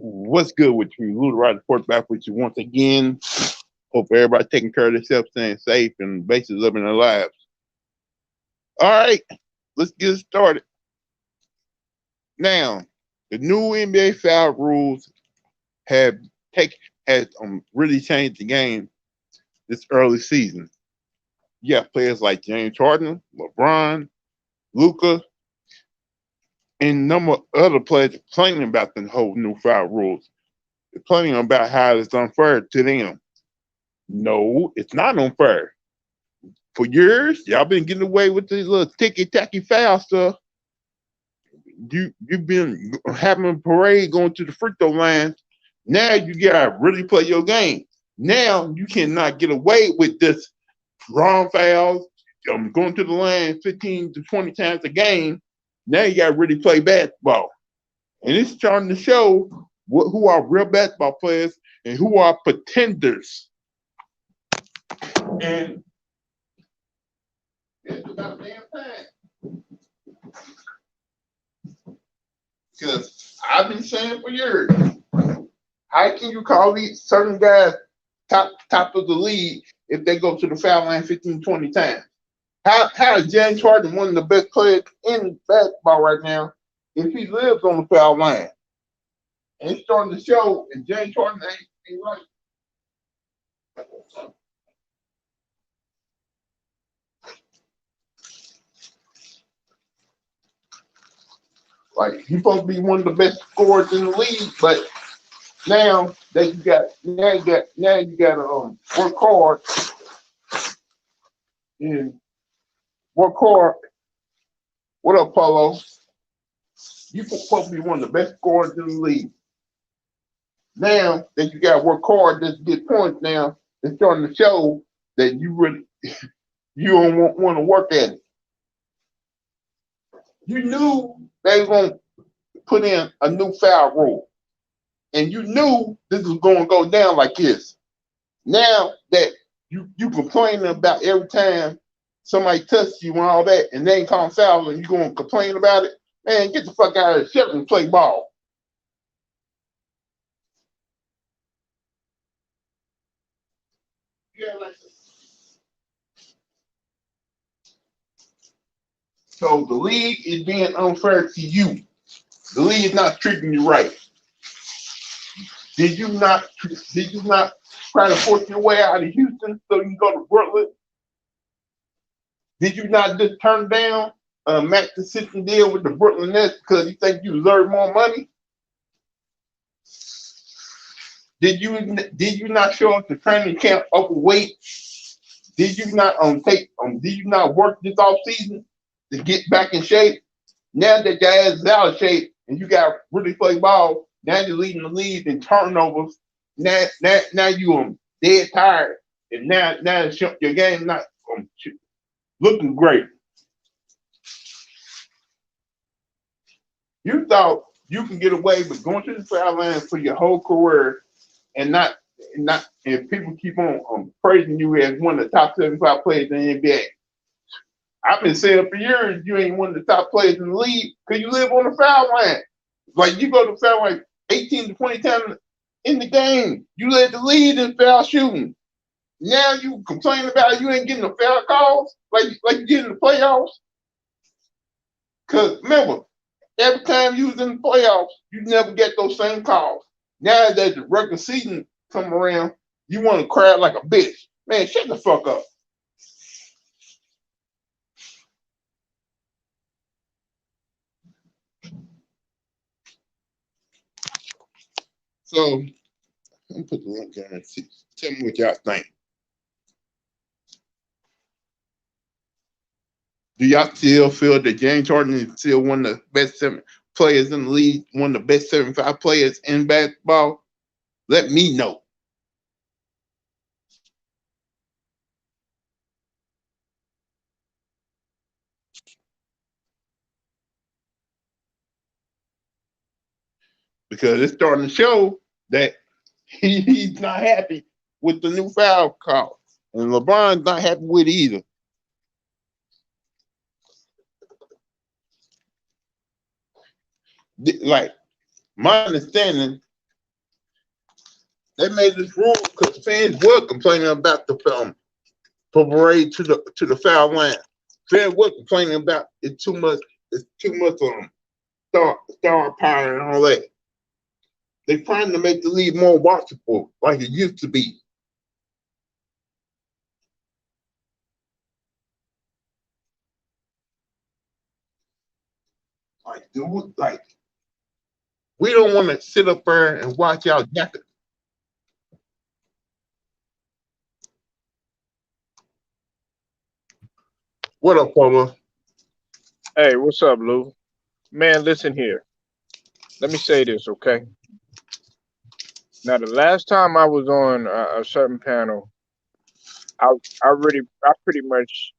What's good with you? Louthewritersports back with you once again. Hope everybody taking care of themselves, staying safe, and basically living their lives. All right, let's get started. Now, the new NBA foul rules have really changed the game this early season. You have players like James Harden, LeBron, Luka, and a number of other players complaining about the whole new foul rules. They're complaining about how it's unfair to them. No, it's not unfair. For years, y'all been getting away with this little ticky-tacky foul stuff. You've been having a parade going to the free throw line. Now you gotta really play your game. Now you cannot get away with this wrong fouls, going to the line 15 to 20 times a game. Now you gotta really play basketball. And it's starting to show who are real basketball players and who are pretenders. And it's about damn time. Because I've been saying for years, how can you call these certain guys top of the league if they go to the foul line 15, 20 times? How is James Harden one of the best players in basketball right now if he lives on the foul line? And it's starting to show, and James Harden ain't right. Like, he's supposed to be one of the best scorers in the league, but now that you got to work hard and work hard. What up, Polo? You're supposed to be one of the best scorers in the league. Now that you got to work hard just to get points, now it's starting to show that you don't want to work at it. You knew they were going to put in a new foul rule, and you knew this was going to go down like this. Now that you complaining about every time somebody touches you and all that, and they ain't calling foul, and you going to complain about it, man, get the fuck out of the shit and play ball. Yeah, like this. So the league is being unfair to you. The league is not treating you right. Did you not try to force your way out of Houston so you can go to Brooklyn? Did you not just turn down a max decision deal with the Brooklyn Nets because you think you deserve more money? Did you not show up to training camp overweight? Did you not work this off season to get back in shape? Now that your ass is out of shape and you got to really play ball, now you're leading the league in turnovers. Now you dead tired, and now your game not looking great. You thought you can get away with going to the foul line for your whole career, and people keep on praising you as one of the top 75 players in the NBA. I've been saying for years you ain't one of the top players in the league because you live on the foul line. Like, you go to the foul line 18 to 20 times in the game. You led the lead in foul shooting. Now you complain about you ain't getting the foul calls like you get in the playoffs. Because remember, every time you was in the playoffs, you never get those same calls. Now that the regular season come around, you want to cry like a bitch. Man, shut the fuck up. So, let me put the link there and see. Tell me what y'all think. Do y'all still feel that James Harden is still one of the best 7 players in the league, one of the best 75 players in basketball? Let me know. Because it's starting to show that he's not happy with the new foul call. And LeBron's not happy with it either. Like, my understanding They made this rule because fans were complaining about the parade to the foul line. Fans were complaining about it's too much. It's too much star power and all that. They're trying to make the league more watchable, like it used to be. Like, dude, like we don't want to sit up there and watch our jacket. What up, Polo? Hey, what's up, Lou? Man, listen here. Let me say this, okay? Now, the last time I was on a certain panel, I I pretty much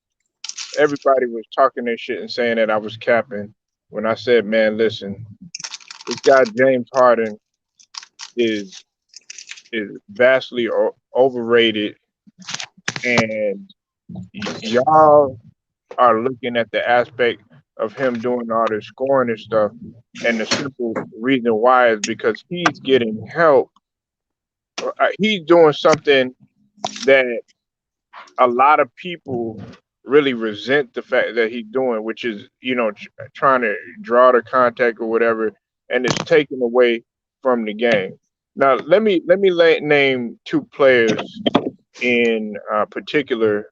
everybody was talking their shit and saying that I was capping when I said, man, listen, this guy James Harden is vastly overrated, and y'all are looking at the aspect of him doing all this scoring and stuff, and the simple reason why is because he's getting help. He's doing something that a lot of people really resent the fact that he's doing, which is, trying to draw the contact or whatever, and it's taken away from the game. Now, let me name two players in particular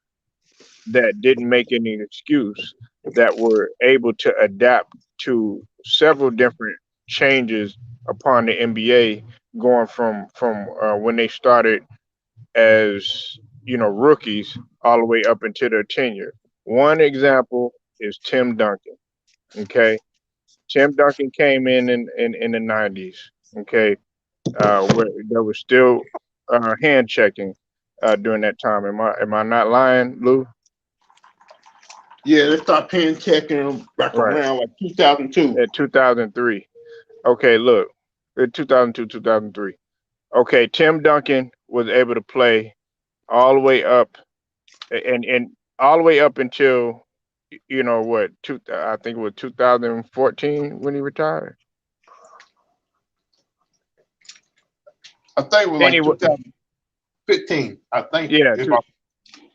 that didn't make any excuse, that were able to adapt to several different changes upon the NBA, going from when they started as rookies all the way up into their tenure. One example is Tim Duncan. Okay, Tim Duncan came in the '90s. Okay, where there was still hand checking during that time. Am I not lying, Lou? Yeah, they start paying checking them back Right. around like 2002. At 2003. Okay, look, in 2002, 2003. Okay, Tim Duncan was able to play all the way up, and all the way up until what, I think it was 2014 when he retired. I think it was like Anyway, 2015. I think yeah, if I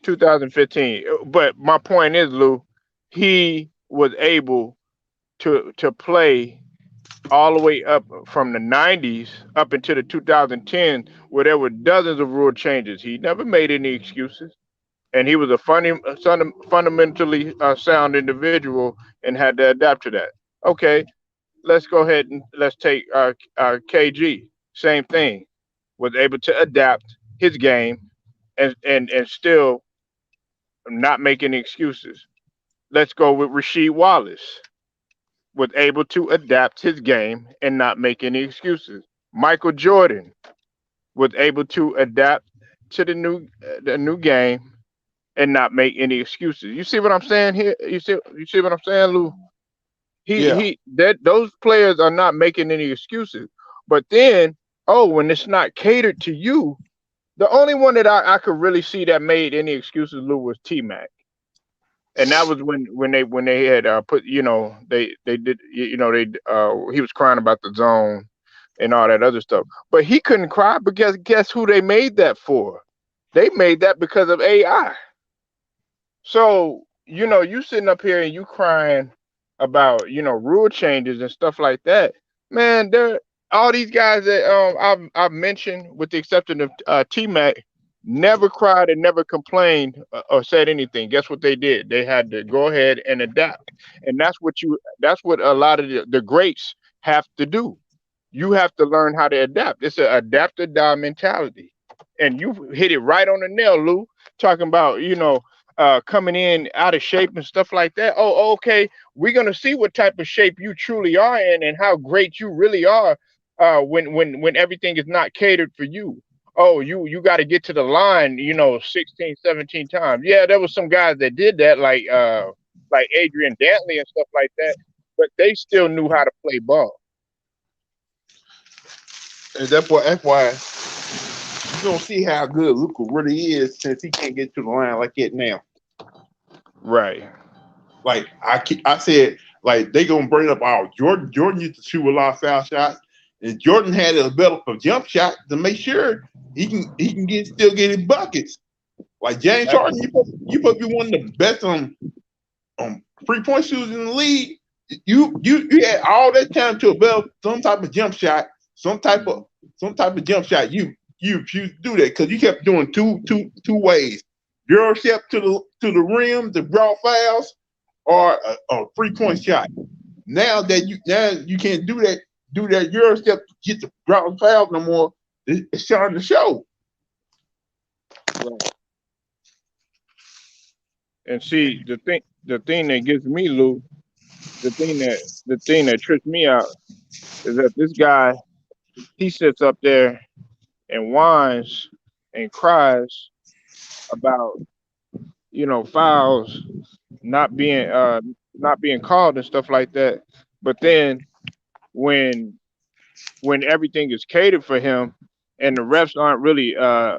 2015. But my point is, Lou, he was able to play all the way up from the '90s up into the 2010, where there were dozens of rule changes. He never made any excuses, and he was a fundamentally sound individual and had to adapt to that. Okay, let's go ahead and let's take KG. Same thing, was able to adapt his game and still not make any excuses. Let's go with Rasheed Wallace, was able to adapt his game and not make any excuses. Michael Jordan was able to adapt to the new game and not make any excuses. You see what I'm saying here? You see what I'm saying, Lou? yeah. He that those players are not making any excuses. But then, oh, when it's not catered to you, the only one that I could really see that made any excuses, Lou, was T Mac. And that was when they had put, they did, they he was crying about the zone and all that other stuff. But he couldn't cry because guess who they made that for? They made that because of AI. So, you sitting up here and you crying about, rule changes and stuff like that. Man, there all these guys that I've mentioned, with the exception of T Mac, never cried and never complained or said anything. Guess what they did? They had to go ahead and adapt. And that's what a lot of the greats have to do. You have to learn how to adapt. It's an adapt or die mentality. And you hit it right on the nail, Lou, talking about, coming in out of shape and stuff like that. Oh, okay. We're gonna see what type of shape you truly are in and how great you really are when everything is not catered for you. Oh, you got to get to the line, 16, 17 times. Yeah, there was some guys that did that, like Adrian Dantley and stuff like that, but they still knew how to play ball. And that's why you don't see how good Luca really is since he can't get to the line like it now. Right. Like I said, like they gonna bring up, oh, Jordan used to shoot a lot of foul shots. And Jordan had to develop a jump shot to make sure he can still get his buckets. Like James Harden, you supposed to be one of the best 3-point shooters in the league. You had all that time to develop some type of jump shot, some type of jump shot. You refused to do that because you kept doing two ways: zero step to the rim to draw fouls, or a 3-point shot. Now you can't do that zero step to get the draw fouls no more. It's starting to show. Right. And see, the thing that gets me, Lou, the thing that trips me out is that this guy, he sits up there and whines and cries about, fouls not being not being called and stuff like that. But then when everything is catered for him and the refs aren't really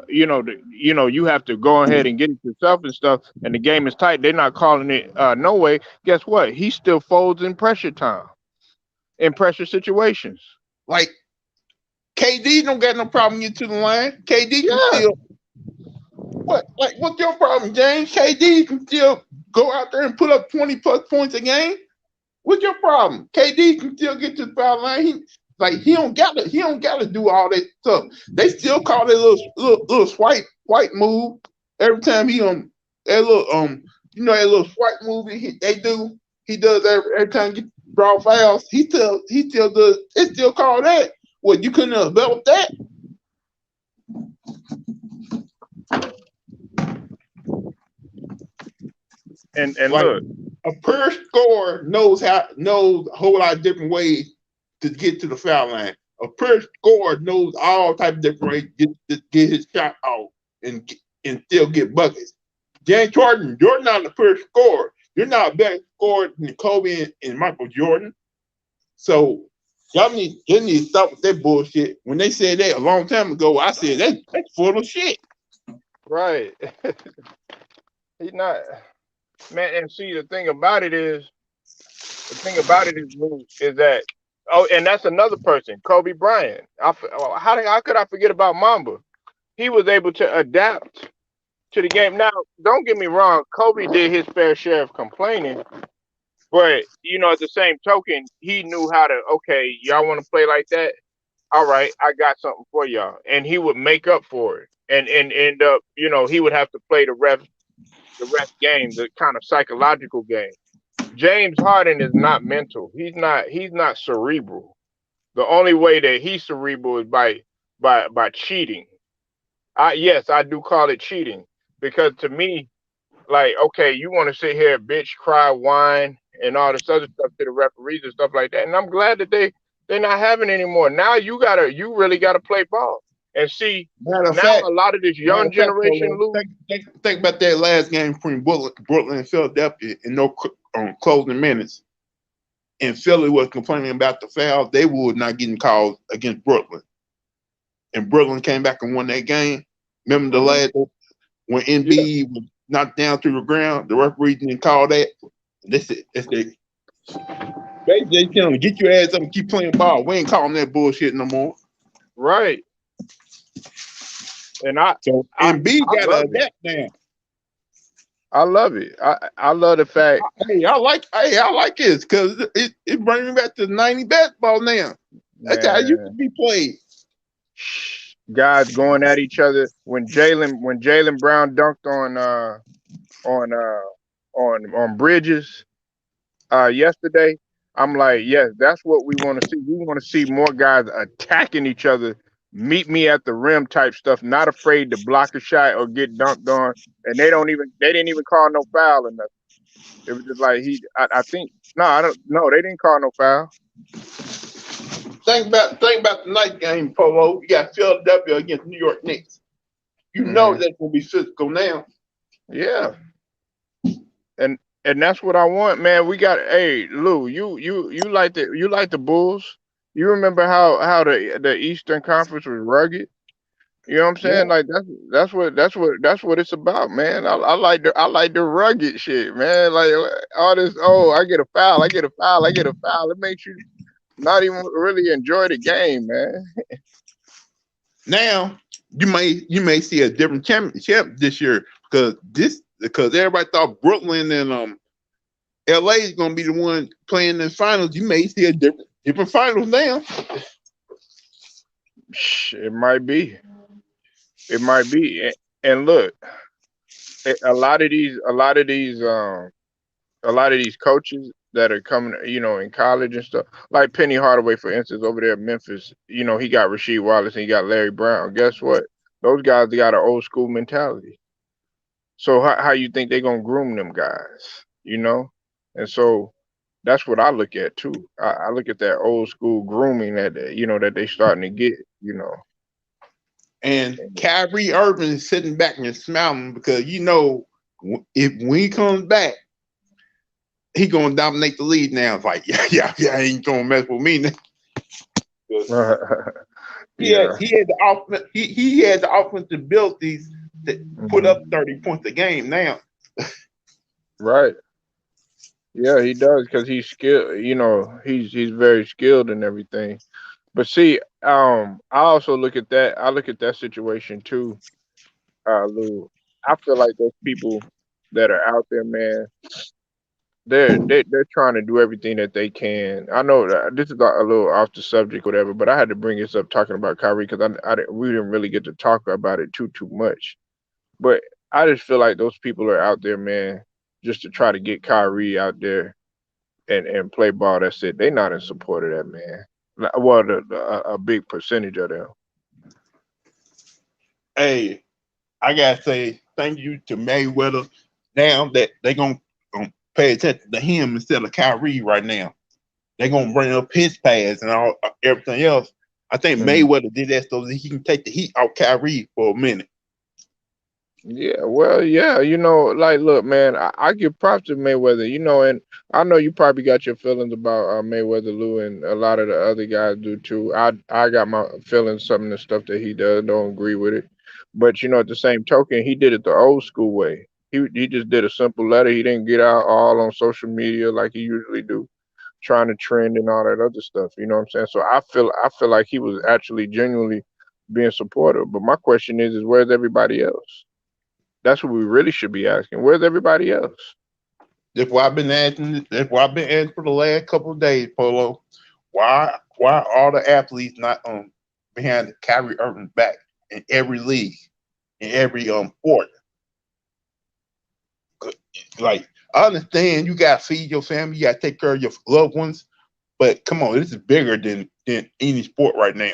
you have to go ahead and get it yourself and stuff, and the game is tight, they're not calling it no way. Guess what? He still folds in pressure time, in pressure situations. Like KD don't got no problem getting to the line. KD can Yeah. still what's your problem, James? KD can still go out there and put up 20 plus points a game. What's your problem? KD can still get to the foul line. He don't gotta do all that stuff. They still call that little swipe move every time that little that little swipe move he does every time he draw fouls. He still does. It's still called that. What, you couldn't have developed that? And Like, look, a per scorer knows a whole lot of different ways to get to the foul line. A per scorer knows all types of different ways to get his shot off and still get buckets. James Jordan, you're not a per scorer. You're not a better scorer than Kobe and Michael Jordan. So y'all need to stop with that bullshit. When they said that a long time ago, I said that's full of shit. right. He's not, man. And see, the thing about it is, Lou, is that, oh, and that's another person, Kobe Bryant. How could I forget about Mamba? He was able to adapt to the game. Now, don't get me wrong, Kobe did his fair share of complaining, but at the same token, he knew how to. Okay, y'all want to play like that? All right, I got something for y'all, and he would make up for it, and end up, he would have to play the ref game, the kind of psychological game. James Harden is not mental. He's not cerebral. The only way that he's cerebral is by cheating. Yes, I do call it cheating, because to me, like, okay, you want to sit here, bitch, cry, whine, and all this other stuff to the referees and stuff like that. And I'm glad that they're not having it anymore. Now you really gotta play ball. And see, Matter of now fact, a lot of this young generation, Polo, Lou. think about that last game between Brooklyn and Philadelphia in no closing minutes. And Philly was complaining about the fouls. They were not getting called against Brooklyn. And Brooklyn came back and won that game. Remember the last when Yeah, Embiid was knocked down to the ground, the referee didn't call that. They said, they tell them, get your ass up and keep playing ball. We ain't calling that bullshit no more. right. And So I, Embiid I got to love it. adapt now. I love it. I love the fact, I like this because it brings me back to the 90 basketball now. That's how it used to man. be played. Guys going at each other when Jalen Brown dunked on Bridges yesterday. I'm like, yes, that's what we want to see. We want to see more guys attacking each other, meet me at the rim type stuff, not afraid to block a shot or get dunked on. And they didn't even call no foul or nothing. It was just like I think, no, I don't, no, they didn't call no foul. Think about the night game, Polo. You got Philadelphia against New York Knicks. You know Hmm. that's gonna be physical now. Yeah. And that's what I want, man. We got, hey, Lou, you like the Bulls. You remember how the Eastern Conference was rugged? You know what I'm Yeah. saying? Like that's what it's about, man. I like the rugged shit, man. Like all this, oh, I get a foul, I get a foul, I get a foul. It makes you not even really enjoy the game, man. Now you may see a different championship this year because everybody thought Brooklyn and LA is gonna be the one playing in the finals. You may see a different finals now. It might be. It might be. And look, a lot of these coaches that are coming, in college and stuff, like Penny Hardaway, for instance, over there at Memphis, he got Rasheed Wallace and he got Larry Brown. Guess what? Those guys got an old school mentality. So how you think they're gonna groom them guys? And so that's what I look at too. I look at that old school grooming that they starting to get. And Kyrie Irving is sitting back and smiling because if when he comes back, he gonna dominate the league now. It's like, yeah, he ain't gonna mess with me now. Yeah. He had the offensive abilities to put up 30 points a game now. Right. Yeah, he does because he's skilled. He's very skilled and everything. But see, I also look at that. I look at that situation too, Lou. I feel like those people that are out there, man, they're trying to do everything that they can. I know that this is a little off the subject, whatever, but I had to bring this up talking about Kyrie because we didn't really get to talk about it too much. But I just feel like those people are out there, man, just to try to get Kyrie out there and play ball. That's it. They not in support of that, man. Well, a big percentage of them. Hey, I gotta say thank you to Mayweather. Now that they gonna pay attention to him instead of Kyrie right now. They're gonna bring up his pass and all everything else. I think Mhm. Mayweather did that so that he can take the heat off Kyrie for a minute. Yeah, well, yeah, like, look, man, I give props to Mayweather, and I know you probably got your feelings about Mayweather, Lou, and a lot of the other guys do too. I got my feelings, some of the stuff that he does, don't agree with it, but at the same token, he did it the old school way. He just did a simple letter. He didn't get out all on social media like he usually do, trying to trend and all that other stuff. You know what I'm saying? So I feel like he was actually genuinely being supportive. But my question is where's everybody else? That's what we really should be asking. Where's everybody else? That's why I've been asking. That's why I've been asking for the last couple of days, Polo. Why are the athletes not behind Kyrie Irving's back in every league, in every sport? Like I understand you gotta feed your family, you gotta take care of your loved ones, but come on, this is bigger than any sport right now.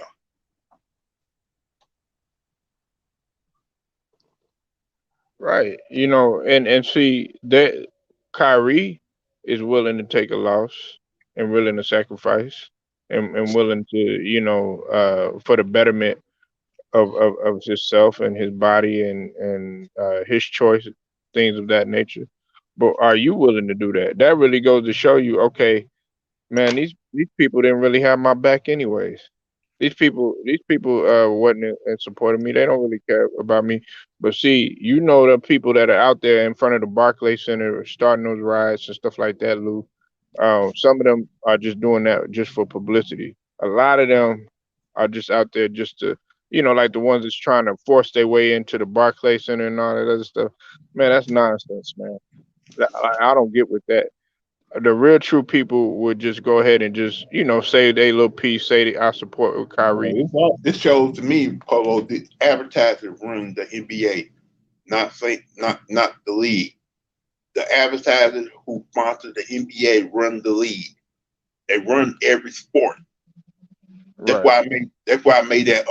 Right. And see that Kyrie is willing to take a loss and willing to sacrifice and willing to, for the betterment of himself and his body and his choice, things of that nature. But are you willing to do that? That really goes to show you, okay, man, these people didn't really have my back anyways. These people wasn't in support of me. They don't really care about me. But see, the people that are out there in front of the Barclays Center starting those riots and stuff like that, Lou. Some of them are just doing that just for publicity. A lot of them are just out there just to, like the ones that's trying to force their way into the Barclays Center and all that other stuff. Man, that's nonsense, man. I don't get with that. The real true people would just go ahead and just say their little piece, say I support with Kyrie. This shows to me, Polo, the advertisers run the NBA, not the league. The advertisers who sponsor the NBA run the league. They run every sport. Right, That's why I made that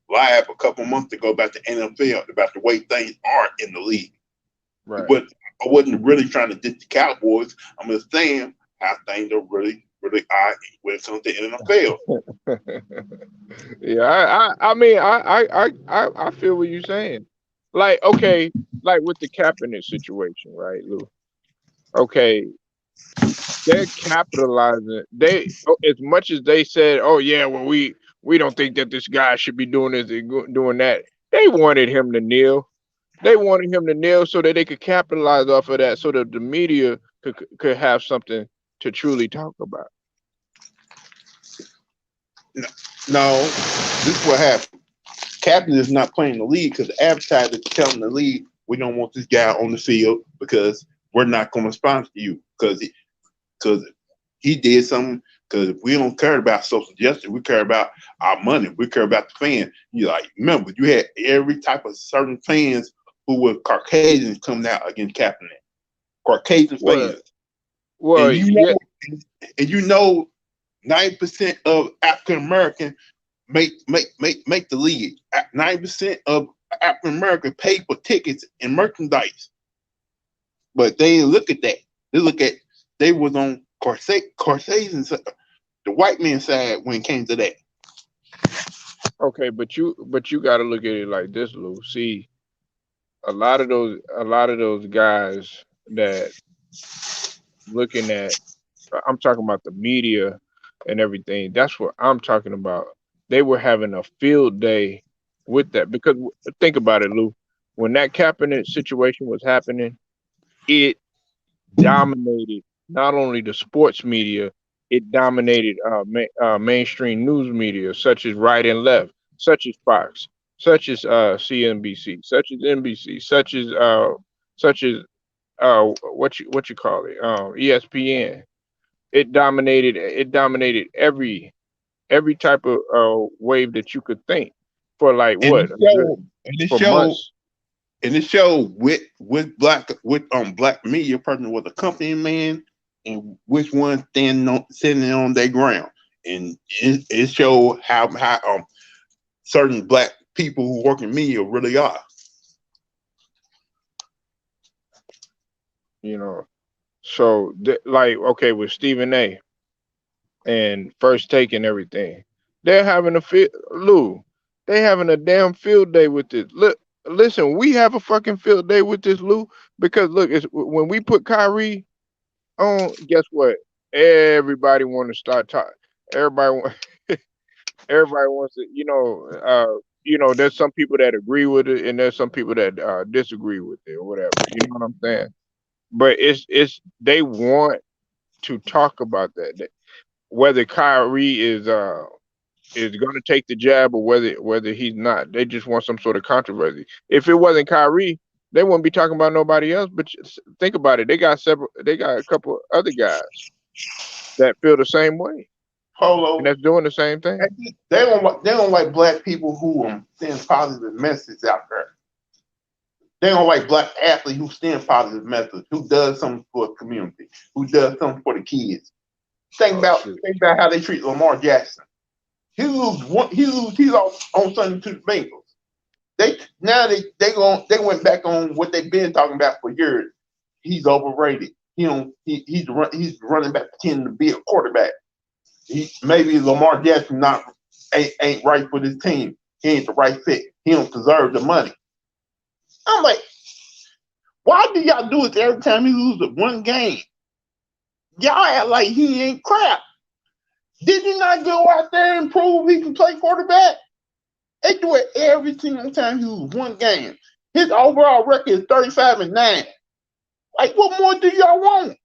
live a couple months ago about the NFL, about the way things are in the league. right. But I wasn't really trying to diss the Cowboys. I'm just saying how things are really are when it comes to NFL. Yeah, I mean, I feel what you're saying. Like, okay, like with the Kaepernick situation, right, Lou? Okay, they're capitalizing. As much as they said, "Oh yeah, well we don't think that this guy should be doing this and doing that." They wanted him to kneel. They wanted him to kneel so that they could capitalize off of that, so that the media could have something to truly talk about. No, this is what happened. Captain is not playing the league because the advertiser telling the league we don't want this guy on the field because we're not going to sponsor you because he did something. Because we don't care about social justice, we care about our money. We care about the fans. You like remember you had every type of certain fans who were Caucasians coming out against Kaepernick. Caucasian Well, fans, well, and yeah. and you know, 90% of African American make the league. 90% of African American pay for tickets and merchandise, but they didn't look at that. They look at they was on Caucasian the white man's side when it came to that. Okay, but you got to look at it like this, Lou. See, a lot of those guys that looking at, I'm talking about the media and everything. That's what I'm talking about. They were having a field day with that because think about it, Lou. When that Kaepernick situation was happening, it dominated not only the sports media, it dominated mainstream news media such as right and left, such as Fox, such as CNBC, such as NBC, such as what you call it, ESPN. It dominated every type of wave that you could think for like And what it a good showed, and it for showed, months. and it showed with black media person was a company man, and which one standing on their ground, and it showed how certain black people who work in media really are. You know, so like okay with Stephen A. and First Take and everything. They're having a Lou. They having a damn field day with this. Look, listen, we have a fucking field day with this, Lou, because look, it's when we put Kyrie on. Guess what? Everybody want to start talking. Everybody want. Everybody wants to. There's some people that agree with it, and there's some people that disagree with it, or whatever. You know what I'm saying? But it's they want to talk about that. Whether Kyrie is going to take the jab or whether he's not. They just want some sort of controversy. If it wasn't Kyrie, they wouldn't be talking about nobody else. But think about it. They got several. They got a couple other guys that feel the same way and Polo, that's doing the same thing. they don't like black people who send positive messages out there. They don't like black athletes who send positive messages, who does something for the community, who does something for the kids. Think Oh about shit. think about how they treat Lamar Jackson. He's on something to the Bengals. They went back on what they've been talking about for years. He's overrated. He's running back pretending to be a quarterback. Maybe Lamar Jackson not ain't right for this team. He ain't the right fit. He don't deserve the money. I'm like, why do y'all do it every time he loses one game? Y'all act like he ain't crap. Did he not go out there and prove he can play quarterback? They do it every single time he loses one game. His overall record is 35-9. Like, what more do y'all want?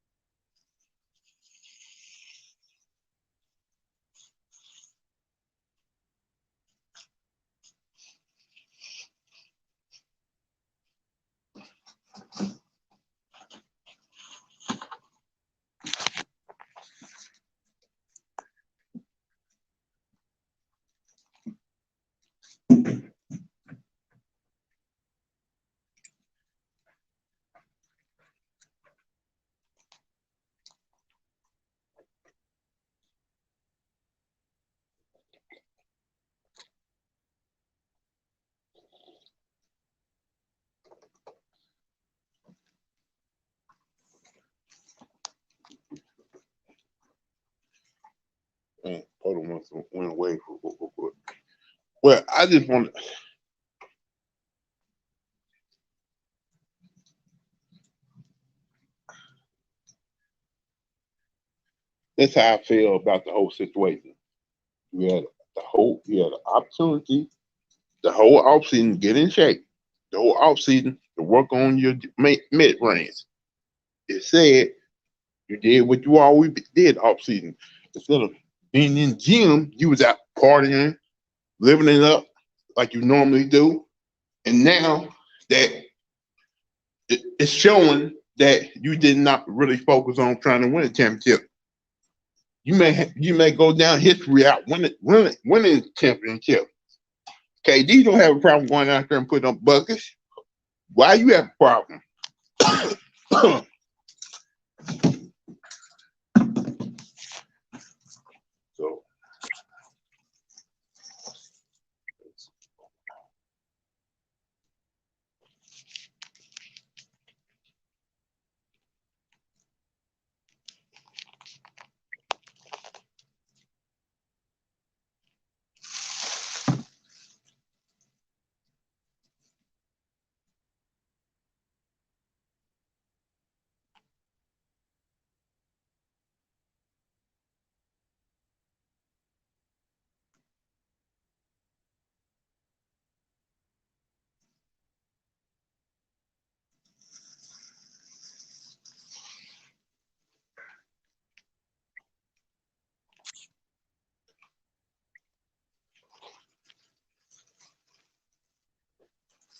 Hold on, went away for. Well, I just want. That's how I feel about the whole situation. You had the opportunity, the whole offseason to get in shape, the whole offseason to work on your mid range. It said you did what you always did offseason. Instead of being in the gym, you was out partying, living it up like you normally do. And now that it's showing that you did not really focus on trying to win a championship. You may go down history out winning championship. KD don't have a problem going out there and putting up buckets. Why you have a problem? So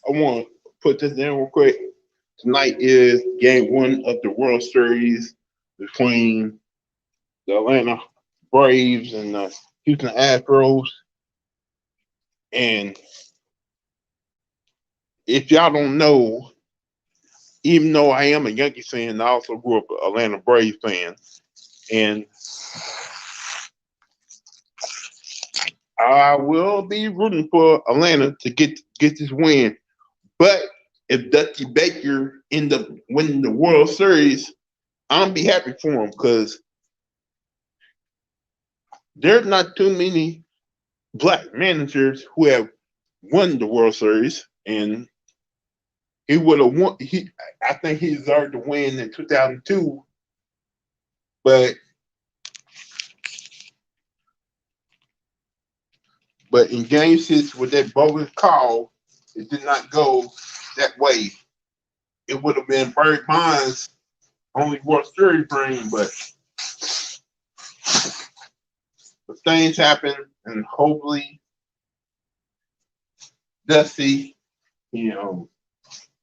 I want to put this in real quick. Tonight is game one of the World Series between the Atlanta Braves and the Houston Astros. And if y'all don't know, even though I am a Yankee fan, I also grew up an Atlanta Braves fan. And I will be rooting for Atlanta to get this win. But if Dusty Baker end up winning the World Series, I'm be happy for him because there's not too many black managers who have won the World Series, and he would have won. I think he deserved to win in 2002, but in Game 6 with that bogus call, it did not go that way. It would have been Barry Bonds' only World Series ring, but things happen, and hopefully Dusty, win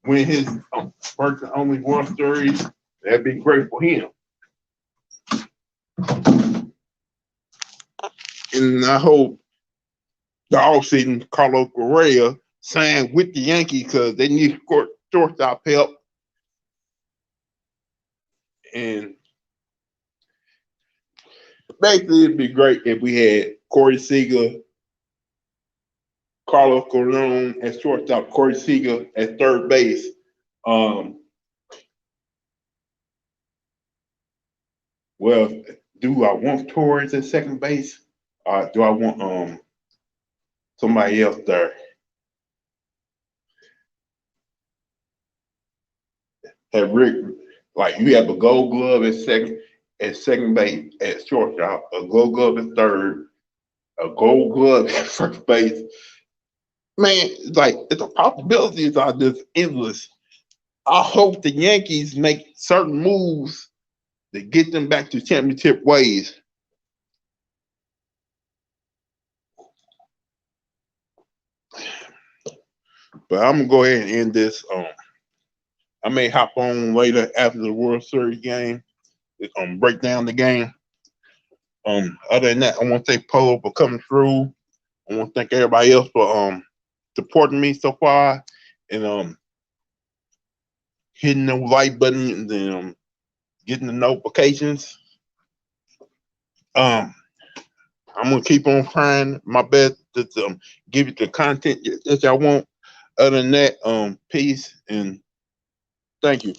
his first and only World Series. That'd be great for him. And I hope the offseason Carlos Correa signed with the Yankees because they need shortstop help. And basically, it'd be great if we had Corey Seager, Carlos Colon at shortstop, Corey Seager at third base. Well, do I want Torres at second base? Do I want somebody else there? Have Rick, like you have a Gold Glove at second base, at shortstop, a Gold Glove at third, a Gold Glove at first base. Man, the possibilities are just endless. I hope the Yankees make certain moves to get them back to championship ways. But I'm gonna go ahead and end this. I may hop on later after the World Series game, break down the game. Other than that, I want to thank Polo for coming through. I want to thank everybody else for supporting me so far and hitting the like button and then getting the notifications. I'm gonna keep on trying my best to give you the content that y'all want. Other than that, peace and thank you.